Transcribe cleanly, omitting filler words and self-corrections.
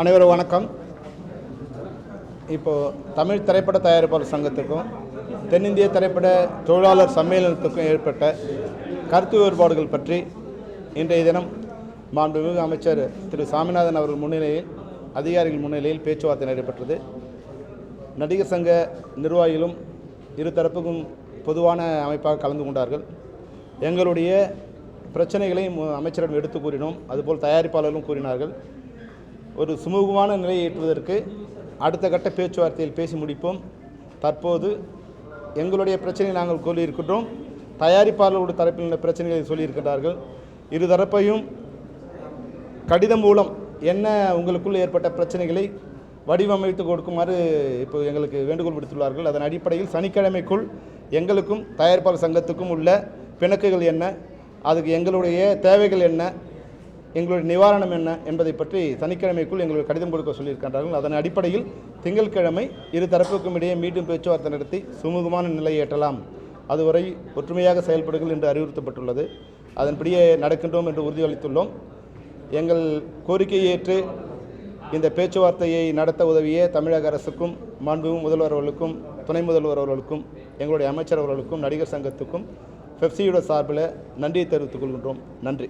அனைவரும் வணக்கம். இப்போது தமிழ் திரைப்பட தயாரிப்பாளர் சங்கத்துக்கும் தென்னிந்திய திரைப்பட தொழிலாளர் சம்மேளனத்துக்கும் ஏற்பட்ட கருத்து வேறுபாடுகள் பற்றி இன்றைய தினம் மாண்புமிகு அமைச்சர் திரு சாமிநாதன் அவர்கள் முன்னிலையில் அதிகாரிகள் முன்னிலையில் பேச்சுவார்த்தை நடைபெற்றது. நடிகர் சங்க நிர்வாகிகளும் இருதரப்புக்கும் பொதுவான அமைப்பாக கலந்து கொண்டார்கள். எங்களுடைய பிரச்சனைகளை அமைச்சரிடம் எடுத்து கூறினோம். அதுபோல் தயாரிப்பாளர்களும் கூறினார்கள். ஒரு சுமூகமான நிலையை ஏற்றுவதற்கு அடுத்த கட்ட பேச்சுவார்த்தையில் பேசி முடிப்போம். தற்போது எங்களுடைய பிரச்சனையை நாங்கள் கூறியிருக்கின்றோம். தயாரிப்பாளர்களுடைய தரப்பில் உள்ள பிரச்சனைகளை சொல்லியிருக்கிறார்கள். இரு தரப்பையும் கடிதம் மூலம் என்ன உங்களுக்குள் ஏற்பட்ட பிரச்சனைகளை வடிவமைத்து கொடுக்குமாறு இப்போ எங்களுக்கு வேண்டுகோள் விடுத்துள்ளார்கள். அதன் அடிப்படையில் சனிக்கிழமைக்குள் எங்களுக்கும் தயாரிப்பாளர் சங்கத்துக்கும் உள்ள பிணக்குகள் என்ன, அதுக்கு எங்களுடைய தேவைகள் என்ன, எங்களுடைய நிவாரணம் என்ன என்பதை பற்றி சனிக்கிழமைக்குள் எங்களுக்கு கடிதம் கொடுக்க சொல்லியிருக்கின்றார்கள். அதன் அடிப்படையில் திங்கட்கிழமை இரு தரப்புக்கும் இடையே மீண்டும் பேச்சுவார்த்தை நடத்தி சுமூகமான நிலையை எட்டலாம். அதுவரை ஒற்றுமையாக செயல்படுங்கள் என்று அறிவுறுத்தப்பட்டுள்ளது. அதன்படியே நடக்கின்றோம் என்று உறுதியளித்துள்ளோம். எங்கள் கோரிக்கையை ஏற்று இந்த பேச்சுவார்த்தையை நடத்த உதவிய தமிழக அரசுக்கும் மாண்புமிகு முதல்வர் அவர்களுக்கும் துணை முதல்வர் அவர்களுக்கும் எங்களுடைய அமைச்சர் அவர்களுக்கும் நடிகர் சங்கத்துக்கும் பெப்சியோட சார்பில் நன்றியை தெரிவித்துக் கொள்கின்றோம். நன்றி.